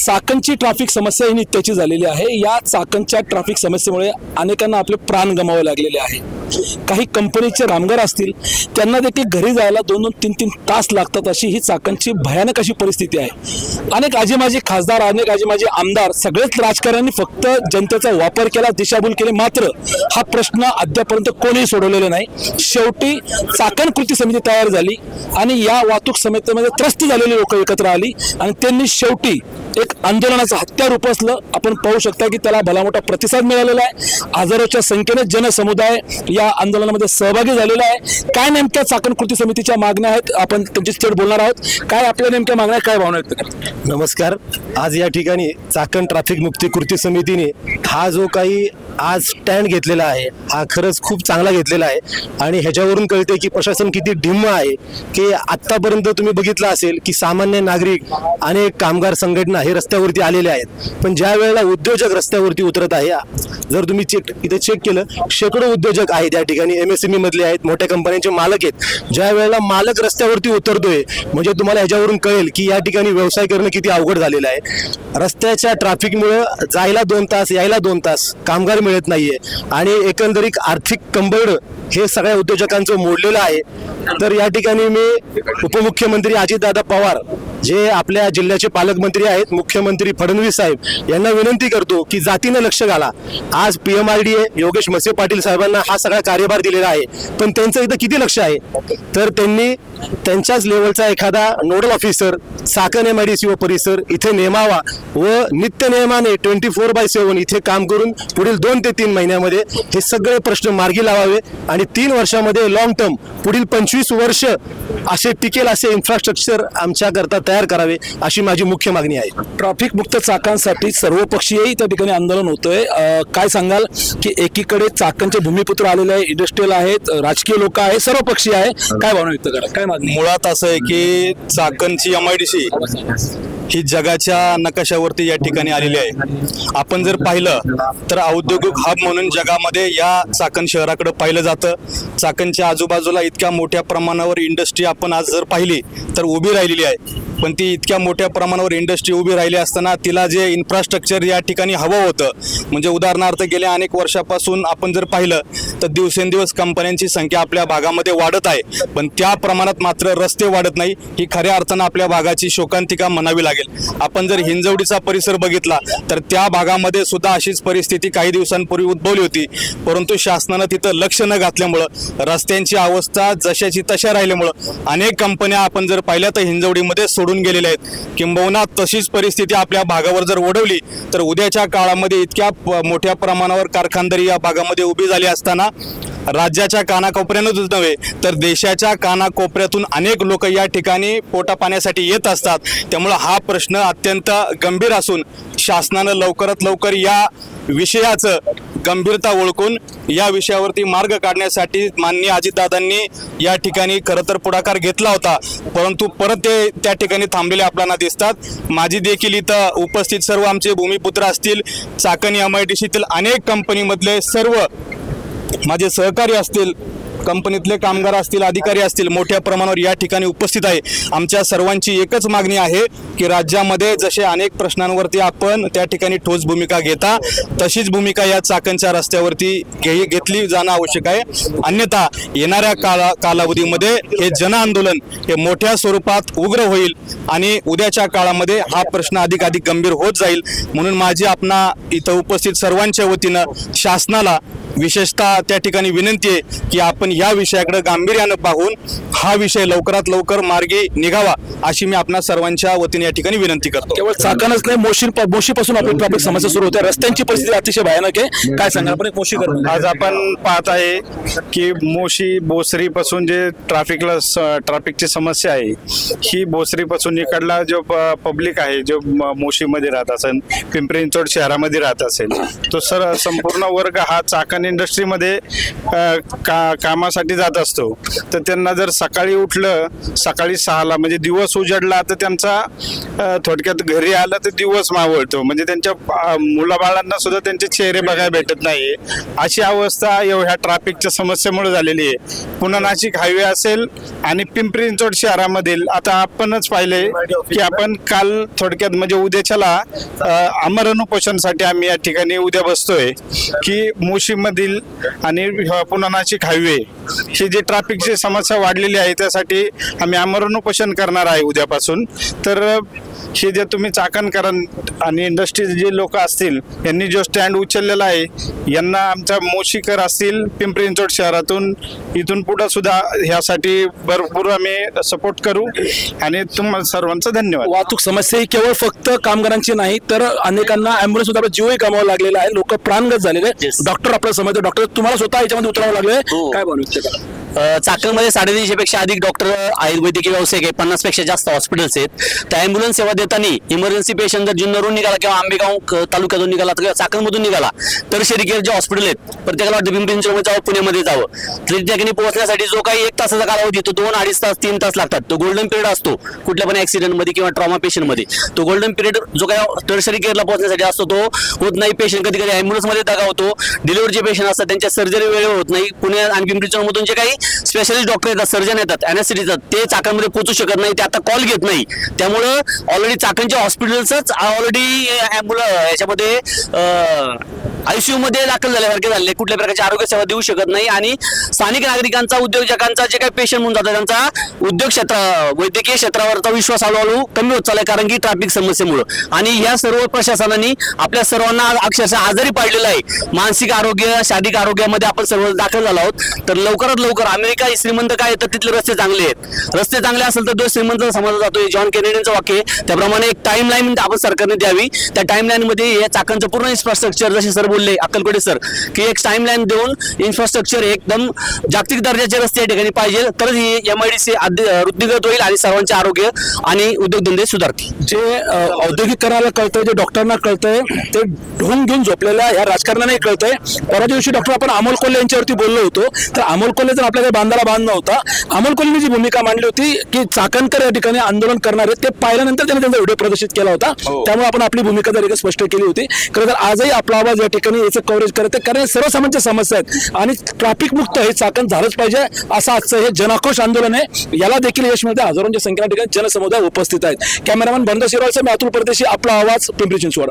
चाकणची traffic समस्या ही नित्याची झालेली आहे। या चाकणच्या ट्रॅफिक समस्येमुळे अनेकांना आपले प्राण गमावे लागलेले आहे। काही कंपनीचे कामगार असतील त्यांना देखील घरी जायला 2-2, 3-3 तास लागतात, अशी ही चाकणची भयानक अशी परिस्थिती आहे। अनेक आजी खासदार, अनेक आजी आमदार, सगळेच राजकारण्यांनी फक्त जनतेचा वापर केला, दिशाभूल केली, मात्र हा प्रश्न अद्यापर्यंत कोणीही सोडवलेला नाही। शेवटी चाकण कृती समिती तयार झाली आणि या वाहतूक समितीमध्ये त्रस्त झालेली लोक एकत्र आली आणि त्यांनी शेवटी एक आंदोलनाचं हत्यार उपसलं। आपण पाहू शकता की त्याला भला मोठा प्रतिसाद मिळालेला आहे। हजारोच्या संख्येने जनसमुदाय या आंदोलनामध्ये सहभागी झालेला आहे। काय नेमक्या चाकण कृती समितीच्या मागण्या आहेत, आपण त्यांची थेट बोलणार आहोत। काय आपल्या नेमक्या मागण्या, काय भावना व्यक्त करतात? नमस्कार। आज या ठिकाणी चाकण ट्रॅफिक मुक्ती कृती समितीने हा जो काही आज स्टँड घेतलेला आहे हा खरंच खूप चांगला घेतलेला आहे आणि ह्याच्यावरून कळते की प्रशासन किती ढिम्म आहे। की आतापर्यंत तुम्ही बघितलं असेल की सामान्य नागरिक, अनेक कामगार संघटना हे रस्त्यावरती आलेले आहेत, पण ज्या वेळेला उद्योजक रस्त्यावरती उतरत आहे, जर तुम्ही इथे चेक केलं, शेकडो उद्योजक आहेत या ठिकाणी, MSME मधले आहेत, मोठ्या कंपन्यांचे मालक आहेत। ज्या वेळेला मालक रस्त्यावरती उतरतोय म्हणजे तुम्हाला ह्याच्यावरून कळेल की या ठिकाणी व्यवसाय करणं किती अवघड झालेलं आहे। रस्त्याच्या ट्रॅफिकमुळे जायला 2 तास, यायला 2 तास, कामगार मिळत नाहीये आणि एकंदरीत आर्थिक कंबरड हे सगळ्या उद्योजकांचं मोडलेलं आहे। तर या ठिकाणी मी उपमुख्यमंत्री अजितदादा पवार, जे आपल्या जिल्ह्याचे पालकमंत्री आहेत, मुख्यमंत्री फडणवीस साहेब यांना विनंती करतो की जातीने लक्ष घाला। आज PMRDA योगेश मसे पाटील साहेबांना हा सगळा कार्यभार दिलेला आहे, पण त्यांचं इथं किती लक्ष आहे? तर त्यांनी त्यांच्याच लेवलचा एखादा नोडल ऑफिसर चाकण MIDC व परिसर इथे नेमावा व नित्य नियमाने 24/7 इथे काम करून पुढील 2 ते 3 महिन्यामध्ये हे सगळे प्रश्न मार्गी लावावे आणि 3 वर्षामध्ये लॉंग टर्म पुढील 25 वर्ष असे टिकेल असे इन्फ्रास्ट्रक्चर आमच्याकरता तयार करावे, अशी माझी मुख्य मागणी आहे। ट्रॅफिक मुक्त चाकणसाठी सर्वपक्षीय त्या ठिकाणी आंदोलन होतंय। काय सांगाल की एकीकडे चाकणचे भूमिपुत्र आलेले आहे, इंडस्ट्रियल आहेत, राजकीय लोक आहेत, सर्वपक्षीय आहे, काय भावना व्यक्त करा, काय मागणी? मुळात असं आहे की चाकणची MIDC ही जगाच्या नकाशावरती या ठिकाणी आलेली आहे। आपण जर पाहिलं तर औद्योगिक हब म्हणून जगामध्ये या चाकण शहराकडे पाहिलं जातं। चाकणच्या आजूबाजूला इतक्या मोठ्या प्रमाणावर इंडस्ट्री आपण आज जर पाहिली तर उभी राहिलेली आहे, पण ती इतक्या मोठ्या प्रमाणावर इंडस्ट्री उभी राहिली असताना तिला जे इन्फ्रास्ट्रक्चर या ठिकाणी हवं होतं, म्हणजे उदाहरणार्थ गेल्या अनेक वर्षापासून आपण जर पाहिलं तर दिवसेंदिवस कंपन्यांची संख्या आपल्या भागामध्ये वाढत आहे, पण त्या प्रमाणात मात्र रस्ते वाढत नाही। ही खऱ्या अर्थानं आपल्या भागाची शोकांतिका म्हणावी लागेल। आपण जर हिंजवडीचा परिसर बघितला तर त्या भागामध्ये सुद्धा अशीच परिस्थिती काही दिवसांपूर्वी उद्भवली होती, परंतु शासनानं तिथं लक्ष न घातल्यामुळं रस्त्यांची अवस्था जशाची तशा राहिल्यामुळं अनेक कंपन्या आपण जर पाहिल्या तर हिंजवडीमध्ये सोडून गेलेल्या आहेत। किंबहुना तशीच परिस्थिती आपल्या भागावर जर ओढवली तर उद्याच्या काळामध्ये इतक्या मोठ्या प्रमाणावर कारखानदारी या भागामध्ये उभी झाली असताना राज्याच्या कानाकोपऱ्यातच नव्हे तर देशाच्या कानाकोपऱ्यातून अनेक लोक या ठिकाणी पोटा पाण्यासाठी येत असतात। त्यामुळे हा प्रश्न अत्यंत गंभीर असून शासनानं लवकरात लवकर या विषयाचं गंभीरता ओळखून या विषयावरती मार्ग काढण्यासाठी माननीय अजितदादांनी या ठिकाणी खरं तर पुढाकार घेतला होता, परंतु परत ते त्या ठिकाणी थांबलेले आपल्याला दिसतात। माझी देखील इथं उपस्थित सर्व आमचे भूमिपुत्र असतील, चाकण MIDCतील अनेक कंपनीमधले सर्व माझे सहकारी असतील, कंपनीतले कामगार असतील, अधिकारी असतील, मोठ्या प्रमाणावर या ठिकाणी उपस्थित आहे। आमच्या सर्वांची एकच मागणी आहे की राज्यामध्ये जसे अनेक प्रश्नांवरती आपण त्या ठिकाणी ठोस भूमिका घेता, तशीच भूमिका या चाकणच्या रस्त्यावरती घेतली जाणं आवश्यक आहे। अन्यथा येणाऱ्या कालावधीमध्ये हे जन आंदोलन हे मोठ्या स्वरूपात उग्र होईल आणि उद्याच्या काळामध्ये हा प्रश्न अधिक गंभीर होत जाईल। म्हणून माझी आपणा इथं उपस्थित सर्वांच्या वतीनं शासनाला विशेषतः त्या ठिकाणी विनंती आहे की आपण या विषयाकडे गांभीर्यानं पाहून हा विषय लवकरात लवकर मार्गी निघावा, अशी मी आपणा सर्वांच्या वतीने या ठिकाणी विनंती करतो। केवळ चाकणच नाही, मोशीपासून आपली ट्रॅफिक समस्या सुरू होते, रस्त्यांची परिस्थिती अतिशय भयानक आहे। काय सांगा आपण मोशीकर? आज आपण पाहत आहे की मोशी बोसरी पासून जे ट्रॅफिकची समस्या आहे, ही बोसरी पासून इकडला जो पब्लिक आहे, जो मोशीमध्ये राहत असेल, पिंपरी चिंचवड शहरामध्ये राहत असेल, तो संपूर्ण वर्ग हा चाकण इंडस्ट्रीमध्ये कामासाठी जात असतो। तर त्यांना जर सकाळी उठलं, सकाळी 6ला म्हणजे दिवस उजडला तर त्यांचा थोडक्यात घरी आलं तर दिवस मावळतो, म्हणजे त्यांच्या मुलाबाळांना सुद्धा त्यांचे चेहरे बघायला भेटत नाही। अशी अवस्था एवढ्या ट्रॅफिकच्या समस्येमुळे झालेली आहे। पुन्हा नाशिक हायवे असेल आणि पिंपरी चिंचवड शहरामधील आता आपणच पाहिले की आपण काल थोडक्यात म्हणजे उद्याच्याला आमरण उपोषणासाठी आम्ही या ठिकाणी उद्या बसतोय की मोशीमधील आणि पुन्हा नाशिक हायवे ही जी ट्रॅफिकची समस्या वाढलेली आहे त्यासाठी आम्ही आमरण उपोषण करणार आहे उद्यापासून. तर हे जे तुम्ही चाकणकरण आणि इंडस्ट्रीज जे लोक असतील यांनी जो स्टँड उचललेला आहे यांना आमच्या मोशीकर असतील पिंपरी चिंचवड शहरातून इथून पुढे सुद्धा ह्यासाठी भरपूर आम्ही सपोर्ट करू आणि तुम्हाला सर्वांचं धन्यवाद. वाहतूक समस्या ही केवळ फक्त कामगारांची नाही तर अनेकांना ॲम्ब्युलन्स सुद्धा जीवही गमावा लागलेला आहे. लोक प्राणगत झालेले आहेत. डॉक्टर आपल्याला समजतो, डॉक्टर तुम्हाला स्वतः याच्यामध्ये उतरावं लागले, काय बनवू? चाकणमध्ये 350 पेक्षा अधिक डॉक्टर आयुर्वेदिक व्यावसायिक आहे, 50 पेक्षा जास्त हॉस्पिटल्स आहेत. त्या ॲम्ब्युलन्स सेवा देताना इमर्जन्सी पेशंट जर जुन्नरहून निघाला किंवा आंबेगाव तालुक्यातून निघाला किंवा चाकणमधून निघाला तर केअर जे हॉस्पिटल आहेत प्रत्येकाला वाटतं पिंपरी चिंचवडमध्ये जावं, पुण्यामध्ये जावं. तर ठिकाणी पोहोचण्यासाठी जो काही 1 तासाचा कालावधी तो 2-2.5 तास 3 तास लागतात. तो गोल्डन पिरियड असतो कुठल्या पण ऍक्सिडेंटमध्ये किंवा ट्रॉमा पेशंटमध्ये. तो गोल्डन पिरियड जो काही टर्शरी केअरला पोहोचण्यासाठी असतो तो होत नाही. पेशंट कधी कधी ॲम्ब्युलन्समध्ये दगा होतो. डिलिव्हरी जे पेशंट असतात त्यांच्या सर्जरी वेळेवर होत नाही. पुणे आणि पिंपरी चिंचवडमधून जे काही स्पेशलिस्ट डॉक्टर येतात, सर्जन येतात, अॅनेस्थेटिस्ट येतात, ते चाकणमध्ये पोहोचू शकत नाही. ते आता कॉल घेत नाही. त्यामुळं ऑलरेडी चाकणच्या हॉस्पिटल्सच ऑलरेडी याच्यामध्ये ICU मध्ये दाखल झाल्यासारखे झाले, कुठल्या प्रकारची आरोग्य सेवा देऊ शकत नाही. आणि स्थानिक नागरिकांचा, उद्योजकांचा जे काही पेशंट म्हणून जातात त्यांचा उद्योग क्षेत्र, वैद्यकीय क्षेत्रावरचा विश्वास हळूहळू कमी होत चाललाय कारण की ट्रॅफिक समस्येमुळे. आणि ह्या सर्व प्रशासनाने आपल्या सर्वांना अक्षरशः आजारी पाडलेलं आहे. मानसिक आरोग्य, शारीरिक आरोग्यामध्ये आपण सर्व दाखल झालो आहोत. तर लवकरात लवकर अमेरिका ही श्रीमंत काय तर तिथले रस्ते चांगले आहेत. रस्ते चांगले असेल तर तो श्रीमंत समजला जातो. जॉन केनेडीचं वाक्य आहे. त्याप्रमाणे एक टाइमलाईन आपण सरकारने द्यावी. त्या टाइमलाईन मध्ये या चाकणचं पूर्ण इन्फ्रास्ट्रक्चर, जसे सर बोलले अक्कलकोटे सर, की एक टाइमलाईन देऊन इन्फ्रास्ट्रक्चर एकदम जागतिक दर्जाचे रस्ते या ठिकाणी पाहिजे, तर ही MIDC वृद्धिगत होईल आणि सर्वांचे आरोग्य आणि उद्योगधंदे सुधारतील. जे औद्योगिकरणाला कळतंय, जे डॉक्टरांना कळतंय, ते ढोंग घेऊन झोपलेल्या या राजकारणालाही कळतंय. परवा दिवशी डॉक्टर आपण अमोल कोल्हे यांच्यावरती बोललो होतो. तर अमोल कोल्हे जर आपल्याला बांधाला बांध नव्हता, अमोल कोल्हेने जी भूमिका मांडली होती की चाकणकर या ठिकाणी आंदोलन करणार आहेत, ते पाहिल्यानंतर त्यांनी त्यांचा व्हिडिओ प्रदर्शित केला होता. त्यामुळे आपण आपली भूमिका जर स्पष्ट केली होती. खरं तर आजही आपला आवाज या ठिकाणी याचं कव्हरेज करत आहे, कारण सर्वसामान्य समस्या आहेत आणि ट्रॅफिक मुक्त हे चाकण झालंच पाहिजे असं आजचं हे जनाक्रोश आंदोलन आहे. याला देखील यश मिळते. हजारोंच्या संख्येने ठिकाणी जनसमुदाय उपस्थित आहेत. कॅमेरामॅन बंद शिरवालचा मी अतुल परदेशी, आपला आवाज, पिंपरी चिंचवड.